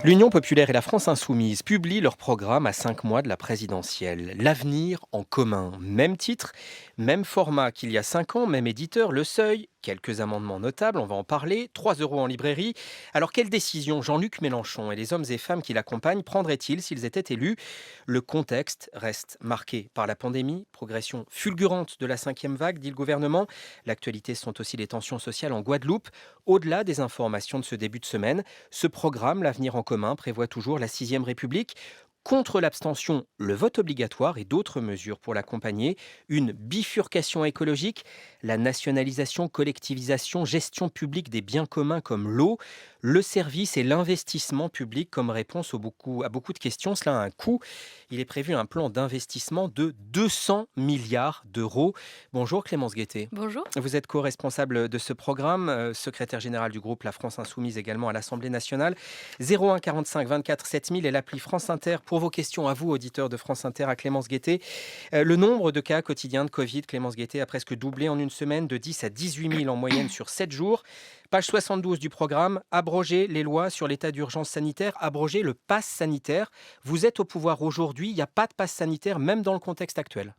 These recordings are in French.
L'Union populaire et la France insoumise publient leur programme à 5 mois de la présidentielle. L'avenir en commun. Même titre, même format qu'il y a 5 ans, même éditeur, le seuil, quelques amendements notables, on va en parler, 3 € en librairie. Alors quelle décision Jean-Luc Mélenchon et les hommes et femmes qui l'accompagnent prendraient-ils s'ils étaient élus? Le contexte reste marqué par la pandémie, progression fulgurante de la 5e vague, dit le gouvernement. L'actualité sont aussi les tensions sociales en Guadeloupe. Au-delà des informations de ce début de semaine, ce programme, l'avenir en commun, prévoit toujours la 6e République. Contre l'abstention, le vote obligatoire et d'autres mesures pour l'accompagner. Une bifurcation écologique, la nationalisation, collectivisation, gestion publique des biens communs comme l'eau, le service et l'investissement public comme réponse à beaucoup de questions. Cela a un coût. Il est prévu un plan d'investissement de 200 milliards d'euros. Bonjour Clémence Guettet. Bonjour. Vous êtes co-responsable de ce programme, secrétaire général du groupe La France Insoumise également à l'Assemblée nationale. 01 45 24 7000 et l'appli France Inter pour vos questions à vous, auditeurs de France Inter, à Clémence Guettet. Le nombre de cas quotidiens de Covid, Clémence Guettet, a presque doublé en une semaine, de 10 à 18 000 en moyenne sur 7 jours. Page 72 du programme, abroger les lois sur l'état d'urgence sanitaire, abroger le pass sanitaire. Vous êtes au pouvoir aujourd'hui, il n'y a pas de pass sanitaire, même dans le contexte actuel.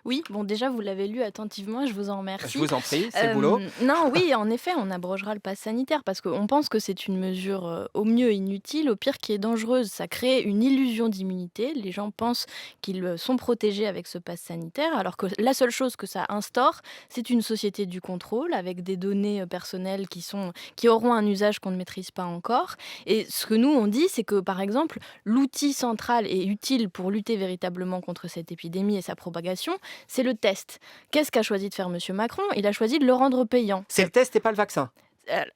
Oui, bon déjà vous l'avez lu attentivement, je vous en Je remercie. vous en prie, c'est le boulot. Non, oui, en effet, on abrogera le pass sanitaire parce qu'on pense que c'est une mesure au mieux inutile, au pire qui est dangereuse. Ça crée une illusion d'immunité. Les gens pensent qu'ils sont protégés avec ce pass sanitaire, alors que la seule chose que ça instaure, c'est une société du contrôle avec des données personnelles qui auront un usage qu'on ne maîtrise pas encore. Et ce que nous on dit, c'est que par exemple, l'outil central et utile pour lutter véritablement contre cette épidémie et sa propagation, c'est le test. Qu'est-ce qu'a choisi de faire Monsieur Macron? Il a choisi de le rendre payant. C'est le test et pas le vaccin.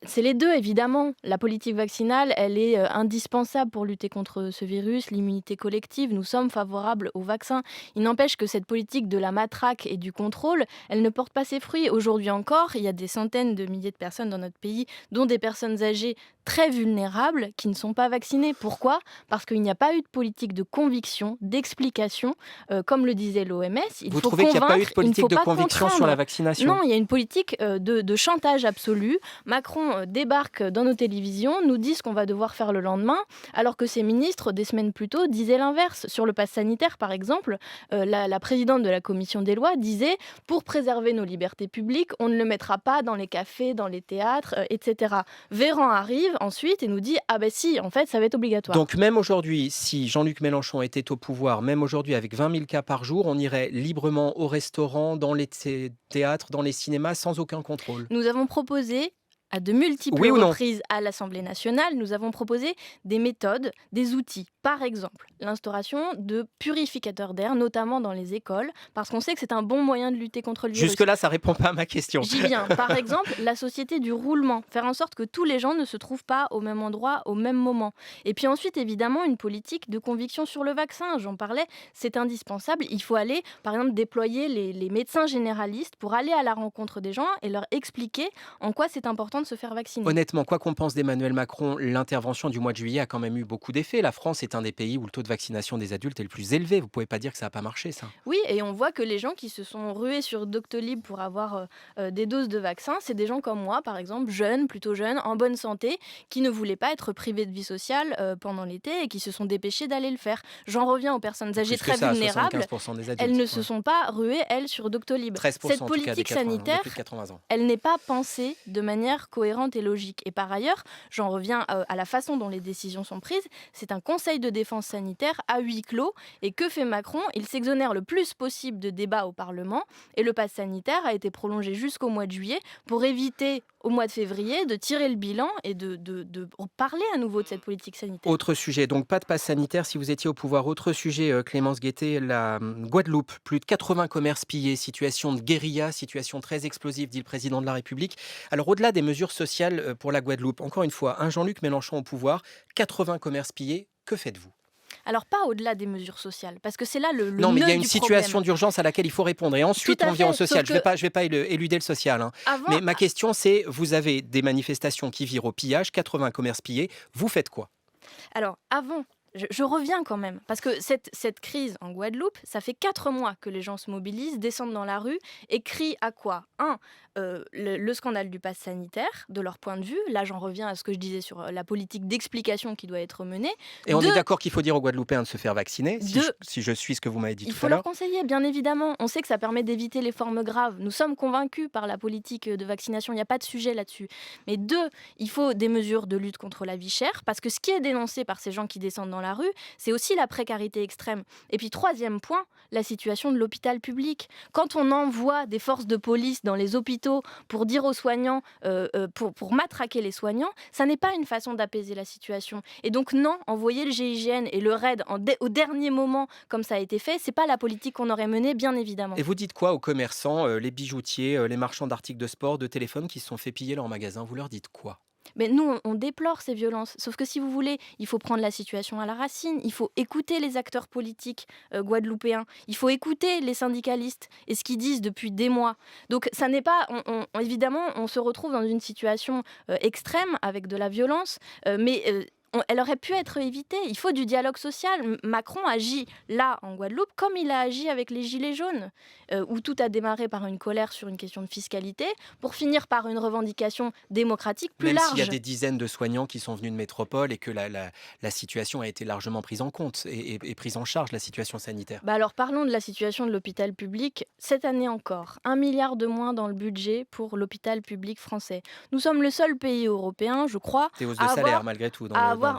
C'est les deux, évidemment. La politique vaccinale, elle est indispensable pour lutter contre ce virus, l'immunité collective. Nous sommes favorables au vaccin. Il n'empêche que cette politique de la matraque et du contrôle, elle ne porte pas ses fruits. Aujourd'hui encore, il y a des centaines de milliers de personnes dans notre pays, dont des personnes âgées très vulnérables, qui ne sont pas vaccinées. Pourquoi? Parce qu'il n'y a pas eu de politique de conviction, d'explication. Comme le disait l'OMS, il Vous faut trouvez qu'il n'y a pas eu convaincre, de il ne politique faut de pas conviction sur la contraindre. vaccination? Non, il y a une politique de chantage absolu. Macron débarque dans nos télévisions, nous dit ce qu'on va devoir faire le lendemain, alors que ses ministres, des semaines plus tôt, disaient l'inverse. Sur le pass sanitaire, par exemple, la présidente de la commission des lois disait « Pour préserver nos libertés publiques, on ne le mettra pas dans les cafés, dans les théâtres, etc. » Véran arrive ensuite et nous dit « Ah ben si, en fait, ça va être obligatoire. » Donc même aujourd'hui, si Jean-Luc Mélenchon était au pouvoir, même aujourd'hui avec 20 000 cas par jour, on irait librement au restaurant, dans les théâtres, dans les cinémas, sans aucun contrôle. Nous avons proposé à de multiples Oui ou non? reprises à l'Assemblée nationale, nous avons proposé des méthodes, des outils. Par exemple, l'instauration de purificateurs d'air, notamment dans les écoles, parce qu'on sait que c'est un bon moyen de lutter contre le virus. Jusque-là, ça répond pas à ma question. J'y viens. Par exemple, la société du roulement. Faire en sorte que tous les gens ne se trouvent pas au même endroit, au même moment. Et puis ensuite, évidemment, une politique de conviction sur le vaccin. J'en parlais, c'est indispensable. Il faut aller, par exemple, déployer les médecins généralistes pour aller à la rencontre des gens et leur expliquer en quoi c'est important de se faire vacciner. Honnêtement, quoi qu'on pense d'Emmanuel Macron, l'intervention du mois de juillet a quand même eu beaucoup d'effets. La France est un des pays où le taux de vaccination des adultes est le plus élevé. Vous pouvez pas dire que ça n'a pas marché, ça. Oui, et on voit que les gens qui se sont rués sur Doctolib pour avoir des doses de vaccin, c'est des gens comme moi, par exemple, jeunes, plutôt jeunes, en bonne santé, qui ne voulaient pas être privés de vie sociale pendant l'été et qui se sont dépêchés d'aller le faire. J'en reviens aux personnes âgées Plus que très ça, vulnérables. 75% des Elles ne adultes. se sont pas ruées, elles, sur Doctolib. 13% Cette en tout cas des politique 80, des sanitaire, plus de 80 ans. elle n'est pas pensée de manière cohérente et logique. Et par ailleurs, j'en reviens à la façon dont les décisions sont prises. C'est un conseil de défense sanitaire à huis clos. Et que fait Macron? Il s'exonère le plus possible de débats au Parlement. Et le pass sanitaire a été prolongé jusqu'au mois de juillet pour éviter, au mois de février, de tirer le bilan et de parler à nouveau de cette politique sanitaire. Autre sujet, donc pas de passe sanitaire si vous étiez au pouvoir. Autre sujet, Clémence Guettet, la Guadeloupe, plus de 80 commerces pillés, situation de guérilla, situation très explosive, dit le président de la République. Alors au-delà des mesures sociales pour la Guadeloupe, encore une fois, un Jean-Luc Mélenchon au pouvoir, 80 commerces pillés, que faites-vous? Alors pas au-delà des mesures sociales, parce que c'est là le Non, mais il nœud y a une du situation problème. d'urgence à laquelle il faut répondre. Et ensuite, Tout on à vient au fait, social. sauf Je vais pas éluder le social, hein. avant, Mais ma question, c'est, vous avez des manifestations qui virent au pillage, 80 commerces pillés, vous faites quoi? alors avant Je reviens quand même, parce que cette crise en Guadeloupe, ça fait 4 mois que les gens se mobilisent, descendent dans la rue et crient à quoi? Le scandale du pass sanitaire, de leur point de vue. Là, j'en reviens à ce que je disais sur la politique d'explication qui doit être menée. Et on est 2, d'accord qu'il faut dire aux Guadeloupéens de se faire vacciner, deux, si je suis ce que vous m'avez dit il tout à faut leur l'heure. conseiller, bien évidemment. On sait que ça permet d'éviter les formes graves. Nous sommes convaincus par la politique de vaccination, il n'y a pas de sujet là-dessus. Mais 2, il faut des mesures de lutte contre la vie chère, parce que ce qui est dénoncé par ces gens qui descendent dans la rue, c'est aussi la précarité extrême. Et puis 3e point, la situation de l'hôpital public. Quand on envoie des forces de police dans les hôpitaux pour dire aux soignants, pour matraquer les soignants, ça n'est pas une façon d'apaiser la situation. Et donc non, envoyer le GIGN et le RAID au dernier moment, comme ça a été fait, c'est pas la politique qu'on aurait menée, bien évidemment. Et vous dites quoi aux commerçants, les bijoutiers, les marchands d'articles de sport, de téléphone qui se sont fait piller leur magasin? Vous leur dites quoi? Mais nous, on déplore ces violences. Sauf que si vous voulez, il faut prendre la situation à la racine. Il faut écouter les acteurs politiques guadeloupéens. Il faut écouter les syndicalistes et ce qu'ils disent depuis des mois. Donc, ça n'est pas. Évidemment, on se retrouve dans une situation extrême avec de la violence, elle aurait pu être évitée. Il faut du dialogue social. Macron agit là, en Guadeloupe, comme il a agi avec les Gilets jaunes, où tout a démarré par une colère sur une question de fiscalité, pour finir par une revendication démocratique plus Même s'il y a large. des dizaines de soignants qui sont venus de métropole et que la situation a été largement prise en compte et prise en charge, la situation sanitaire. Bah alors parlons de la situation de l'hôpital public. Cette année encore, 1 milliard de moins dans le budget pour l'hôpital public français. Nous sommes le seul pays européen, je crois, Des hausses de à salaire avoir, malgré tout.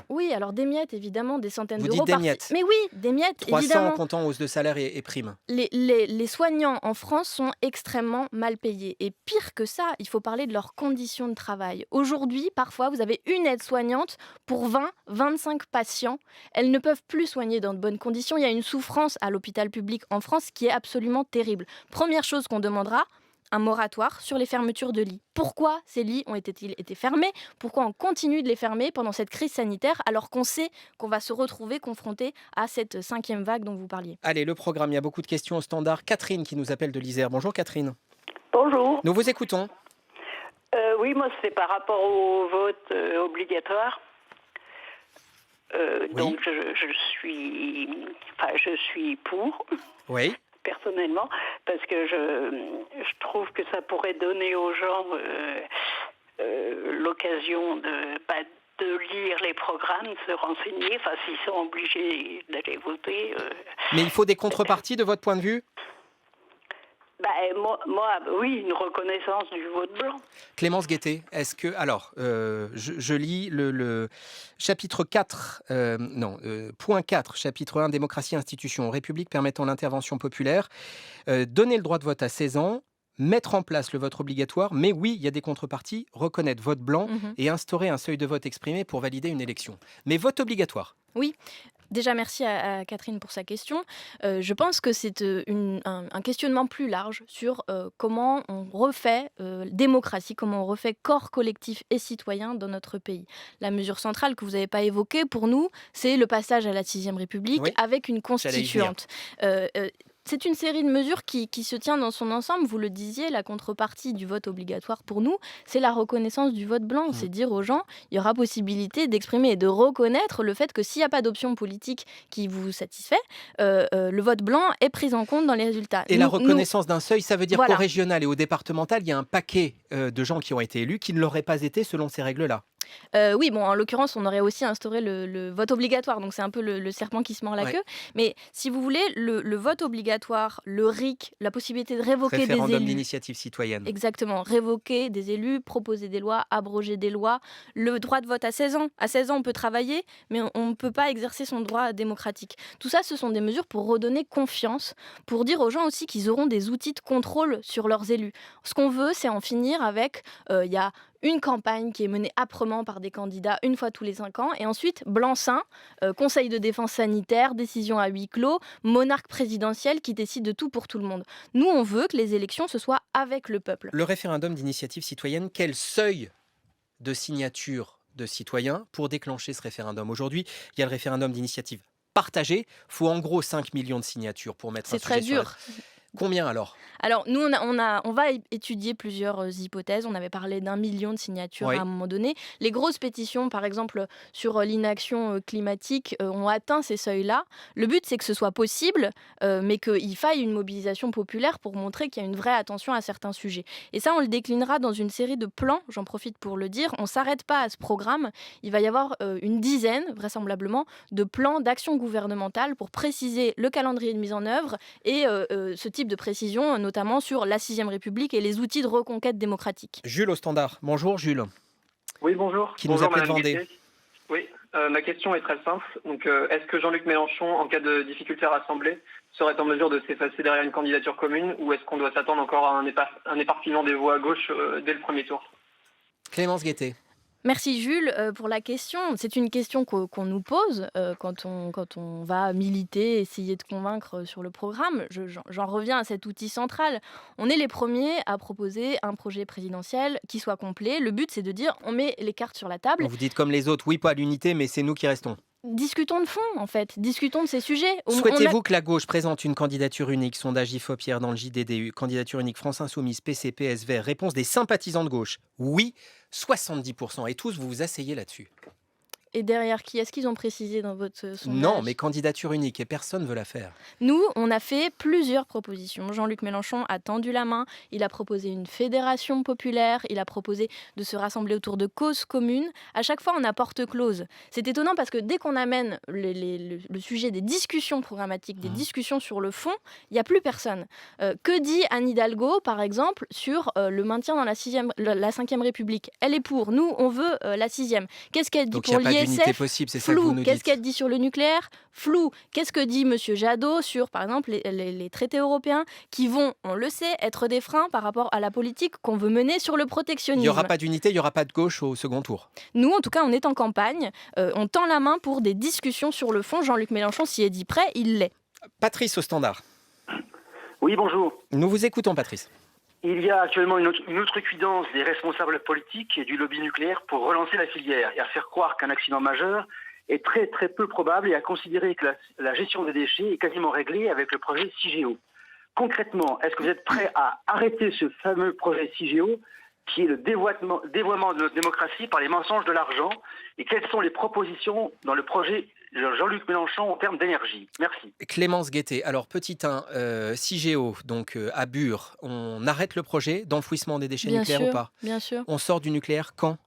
oui, alors des miettes évidemment, des centaines Vous dites d'euros des par-ci. miettes. Mais oui, des miettes 300 en évidemment. comptant hausse de salaire et primes. Les soignants en France sont extrêmement mal payés. Et pire que ça, il faut parler de leurs conditions de travail. Aujourd'hui, parfois, vous avez une aide-soignante pour 20-25 patients. Elles ne peuvent plus soigner dans de bonnes conditions. Il y a une souffrance à l'hôpital public en France qui est absolument terrible. Première chose qu'on demandera, un moratoire sur les fermetures de lits. Pourquoi ces lits ont-ils été fermés? Pourquoi on continue de les fermer pendant cette crise sanitaire alors qu'on sait qu'on va se retrouver confronté à cette 5e vague dont vous parliez? Allez, le programme, il y a beaucoup de questions au standard. Catherine qui nous appelle de l'Isère. Bonjour Catherine. Bonjour. Nous vous écoutons. Oui, moi c'est par rapport au vote obligatoire. Oui. Donc je suis pour Oui. personnellement parce que je trouve que ça pourrait donner aux gens l'occasion de lire les programmes, de se renseigner. Enfin, s'ils sont obligés d'aller voter. Mais il faut des contreparties de votre point de vue? Moi, oui, une reconnaissance du vote blanc. Clémence Guettet, est-ce que... Alors, je lis le chapitre 4, point 4, chapitre 1, démocratie, institutions, république permettant l'intervention populaire, donner le droit de vote à 16 ans, mettre en place le vote obligatoire, mais oui, il y a des contreparties, reconnaître vote blanc et instaurer un seuil de vote exprimé pour valider une élection. Mais vote obligatoire. Oui. Déjà, merci à Catherine pour sa question. Je pense que c'est un questionnement plus large sur comment on refait démocratie, comment on refait corps collectif et citoyen dans notre pays. La mesure centrale que vous n'avez pas évoquée, pour nous, c'est le passage à la 6e République Oui, avec une j'allais y venir. constituante. C'est une série de mesures qui se tient dans son ensemble. Vous le disiez, la contrepartie du vote obligatoire pour nous, c'est la reconnaissance du vote blanc. C'est dire aux gens, il y aura possibilité d'exprimer et de reconnaître le fait que s'il n'y a pas d'option politique qui vous satisfait, le vote blanc est pris en compte dans les résultats. Et la reconnaissance d'un seuil, ça veut dire Voilà. qu'au régional et au départemental, il y a un paquet de gens qui ont été élus qui ne l'auraient pas été selon ces règles-là. Oui, bon, en l'occurrence, on aurait aussi instauré le vote obligatoire, donc c'est un peu le serpent qui se mord la Ouais. queue. Mais si vous voulez, le vote obligatoire, le RIC, la possibilité de révoquer des Référendum élus. d'initiative citoyenne. Exactement, révoquer des élus, proposer des lois, abroger des lois, le droit de vote à 16 ans. À 16 ans, on peut travailler, mais on ne peut pas exercer son droit démocratique. Tout ça, ce sont des mesures pour redonner confiance, pour dire aux gens aussi qu'ils auront des outils de contrôle sur leurs élus. Ce qu'on veut, c'est en finir avec, il y a une campagne qui est menée âprement par des candidats une fois tous les 5 ans, et ensuite blanc-seing, conseil de défense sanitaire, décision à huis clos, monarque présidentiel qui décide de tout pour tout le monde. Nous, on veut que les élections, ce soit avec le peuple. Le référendum d'initiative citoyenne, quel seuil de signature de citoyens pour déclencher ce référendum? Aujourd'hui, il y a le référendum d'initiative partagée. Il faut en gros 5 millions de signatures pour mettre un C'est sujet très sur la... dur. Combien alors? Alors nous, on va étudier plusieurs hypothèses. On avait parlé d'1 million de signatures à Oui. un moment donné. Les grosses pétitions, par exemple, sur l'inaction climatique, ont atteint ces seuils-là. Le but, c'est que ce soit possible, mais qu'il faille une mobilisation populaire pour montrer qu'il y a une vraie attention à certains sujets. Et ça, on le déclinera dans une série de plans, j'en profite pour le dire. On ne s'arrête pas à ce programme. Il va y avoir une dizaine, vraisemblablement, de plans d'action gouvernementale pour préciser le calendrier de mise en œuvre et ce type de précision, notamment sur la 6ème République et les outils de reconquête démocratique. Jules au standard. Bonjour Jules, Oui, bonjour. qui nous Bonjour, appelait de Madame Vendée. Guettet. Oui, ma question est très simple. Donc, est-ce que Jean-Luc Mélenchon, en cas de difficulté à rassembler, serait en mesure de s'effacer derrière une candidature commune, ou est-ce qu'on doit s'attendre encore à un éparpillement des voix à gauche dès le premier tour? Clémence Guettet. Merci Jules pour la question. C'est une question qu'on nous pose quand on va militer, essayer de convaincre sur le programme. J'en reviens à cet outil central. On est les premiers à proposer un projet présidentiel qui soit complet. Le but, c'est de dire on met les cartes sur la table. Vous dites comme les autres, oui pas à l'unité, mais c'est nous qui restons. Discutons de fond, en fait. Discutons de ces sujets. Souhaitez-vous que la gauche présente une candidature unique? Sondage IFOP hier dans le JDDU. Candidature unique France Insoumise, PC, PS, Verts. Réponse des sympathisants de gauche. Oui, 70%. Et tous, vous vous asseyez là-dessus. Et derrière qui? Est-ce qu'ils ont précisé dans votre sondage? Non, mais candidature unique et personne ne veut la faire. Nous, on a fait plusieurs propositions. Jean-Luc Mélenchon a tendu la main. Il a proposé une fédération populaire. Il a proposé de se rassembler autour de causes communes. À chaque fois, on a porte close. C'est étonnant parce que dès qu'on amène le sujet des discussions programmatiques, des discussions sur le fond, il n'y a plus personne. Que dit Anne Hidalgo, par exemple, sur le maintien dans la 5e République? Elle est pour. Nous, on veut la 6e. Qu'est-ce qu'elle dit Donc il pour n'y a pas d'unité l'ISF? possible, c'est ça que vous Flou. nous Qu'est-ce dites. qu'elle dit sur le nucléaire? Flou. Qu'est-ce que dit M. Jadot sur, par exemple, les traités européens qui vont, on le sait, être des freins par rapport à la politique qu'on veut mener sur le Il protectionnisme? n'y aura pas d'unité, il n'y aura pas de gauche au second tour. Nous, en tout cas, on est en campagne. On tend la main pour des discussions sur le fond. Jean-Luc Mélenchon s'y est dit prêt, il l'est. Patrice au standard. Oui, bonjour. Nous vous écoutons, Patrice. Il y a actuellement une outrecuidance des responsables politiques et du lobby nucléaire pour relancer la filière et à faire croire qu'un accident majeur est très très peu probable et à considérer que la gestion des déchets est quasiment réglée avec le projet CIGEO. Concrètement, est-ce que vous êtes prêt à arrêter ce fameux projet CIGEO qui est le dévoiement de notre démocratie par les mensonges de l'argent, et quelles sont les propositions dans le projet Jean-Luc Mélenchon en termes d'énergie? Merci. Clémence Guettet. Alors, petit 1, CIGEO, donc à Bure, on arrête le projet d'enfouissement des déchets nucléaires ou pas? Bien sûr. On sort du nucléaire quand?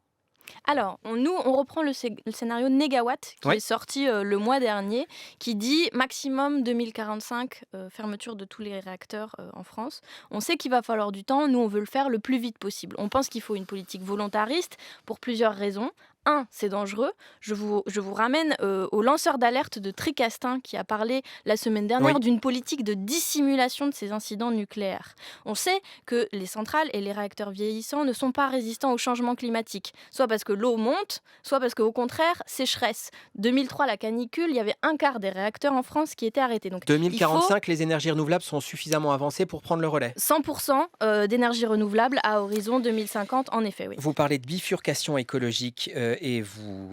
Alors, on reprend le scénario Négawatt qui Oui. est sorti le mois dernier, qui dit maximum 2045, fermeture de tous les réacteurs en France. On sait qu'il va falloir du temps, nous on veut le faire le plus vite possible. On pense qu'il faut une politique volontariste pour plusieurs raisons. Un, c'est dangereux. Je vous ramène au lanceur d'alerte de Tricastin qui a parlé la semaine dernière Oui. d'une politique de dissimulation de ces incidents nucléaires. On sait que les centrales et les réacteurs vieillissants ne sont pas résistants au changement climatique, soit parce que l'eau monte, soit parce qu'au contraire, sécheresse. 2003, la canicule, il y avait un quart des réacteurs en France qui étaient arrêtés. Donc, 2045, les énergies renouvelables sont suffisamment avancées pour prendre le relais. 100% d'énergie renouvelable à horizon 2050, en effet, oui. Vous parlez de bifurcation écologique et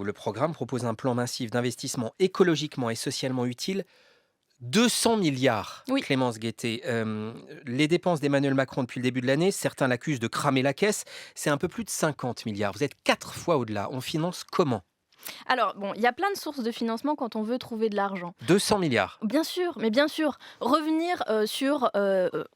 le programme propose un plan massif d'investissement écologiquement et socialement utile. 200 milliards, Oui. Clémence Guettet. Les dépenses d'Emmanuel Macron depuis le début de l'année, certains l'accusent de cramer la caisse, c'est un peu plus de 50 milliards. Vous êtes 4 fois au-delà. On finance comment? Alors, bon, il y a plein de sources de financement quand on veut trouver de l'argent. 200 milliards. Bien sûr, mais bien sûr. Revenir sur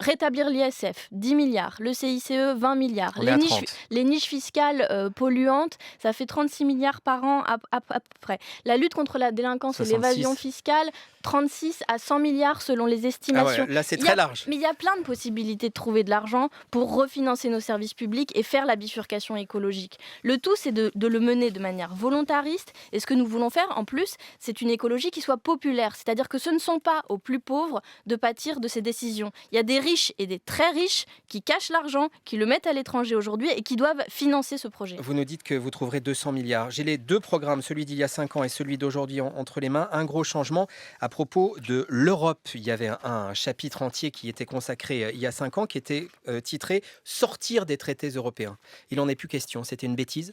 rétablir l'ISF, 10 milliards. Le CICE, 20 milliards. On est à 30. Les niches fiscales polluantes, ça fait 36 milliards par an à peu près. La lutte contre la délinquance 66. et l'évasion fiscale, 36 à 100 milliards selon les Ah estimations. ouais, là, c'est Il y a- très large. Mais il y a plein de possibilités de trouver de l'argent pour refinancer nos services publics et faire la bifurcation écologique. Le tout, c'est de le mener de manière volontariste. Et ce que nous voulons faire, en plus, c'est une écologie qui soit populaire. C'est-à-dire que ce ne sont pas aux plus pauvres de pâtir de ces décisions. Il y a des riches et des très riches qui cachent l'argent, qui le mettent à l'étranger aujourd'hui et qui doivent financer ce projet. Vous nous dites que vous trouverez 200 milliards. J'ai les deux programmes, celui d'il y a 5 ans et celui d'aujourd'hui entre les mains. Un gros changement à propos de l'Europe. Il y avait un chapitre entier qui était consacré il y a 5 ans, qui était titré « Sortir des traités européens ». Il n'en est plus question. C'était une bêtise?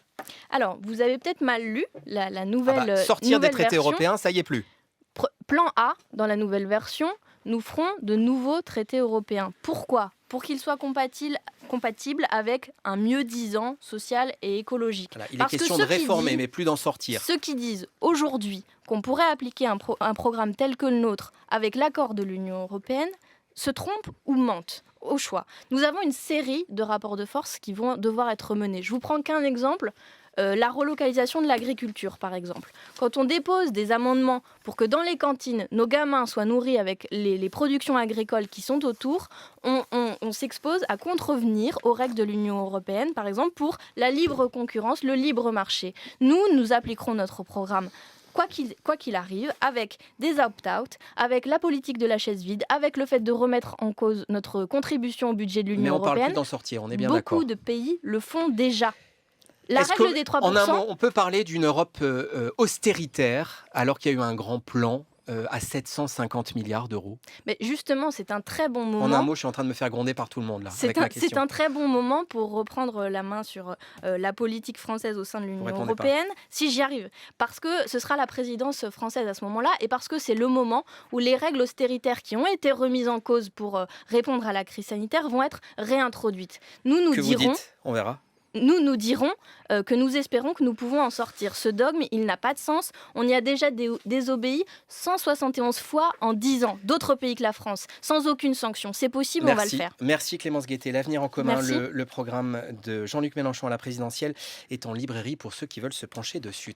Alors, vous avez peut-être mal lu la nouvelle Sortir des nouvelle traités version. européens, ça y est plus. Plan A, dans la nouvelle version, nous ferons de nouveaux traités européens. Pourquoi ? Pour qu'ils soient compatibles avec un mieux-disant social et écologique. Voilà, il est Parce que question de ceux qui réformer, disent- mais plus d'en sortir. Ceux qui disent aujourd'hui qu'on pourrait appliquer un programme tel que le nôtre avec l'accord de l'Union européenne se trompent ou mentent au choix. Nous avons une série de rapports de force qui vont devoir être menés. Je vous prends qu'un exemple. La relocalisation de l'agriculture, par exemple. Quand on dépose des amendements pour que dans les cantines, nos gamins soient nourris avec les productions agricoles qui sont autour, on s'expose à contrevenir aux règles de l'Union européenne, par exemple pour la libre concurrence, le libre marché. Nous appliquerons notre programme quoi qu'il arrive, avec des opt-out, avec la politique de la chaise vide, avec le fait de remettre en cause notre contribution au budget de Mais l'Union on parle plus européenne. d'en sortir, on est bien d'accord. Beaucoup de pays le font déjà. La Est-ce règle que, des 3%, en un mot, on peut parler d'une Europe austéritaire alors qu'il y a eu un grand plan à 750 milliards d'euros? mais justement, c'est un très bon moment. En un mot, je suis en train de me faire gronder par tout le monde là, avec ma C'est question. un très bon moment pour reprendre la main sur la politique française au sein de l'Union répondez pas. européenne, si j'y arrive. Parce que ce sera la présidence française à ce moment-là et parce que c'est le moment où les règles austéritaires qui ont été remises en cause pour répondre à la crise sanitaire vont être réintroduites. Nous Que vous dites? On verra. Nous dirons que nous espérons que nous pouvons en sortir. Ce dogme, il n'a pas de sens. On y a déjà désobéi 171 fois en 10 ans. D'autres pays que la France, sans aucune sanction. C'est possible, on va le faire. Merci Clémence Guettet. L'avenir en commun, Merci. le programme de Jean-Luc Mélenchon à la présidentielle est en librairie pour ceux qui veulent se pencher dessus.